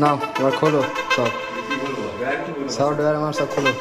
নাও এবার খোলো সব সব ড্রয়ার আমার সব খোলো।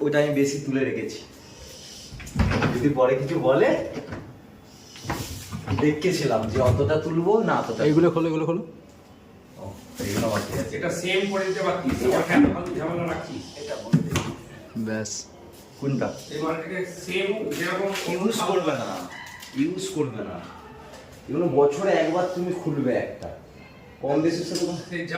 ওটা আমি বেশি তুলে রেখেছি, যদি পরে কিছু বলে দেখেছিলাম যে অতটা তুলবো না অতটা। এইগুলো খোলো, এগুলো খোলো। এইগুলো বাকি আছে। এটা সেম করে দিতে পারতিস, আবার কেন ফালতু ঝামেলা রাখছিস? এটা বলে দে। ব্যাস কোনটা এই মালটাকে সেম যেরকম ইউজ করবে না, ইউজ করবে না, এগুলো বছরে একবার তুমি খুলবে একটা, কম বেশির সাথে সেই যা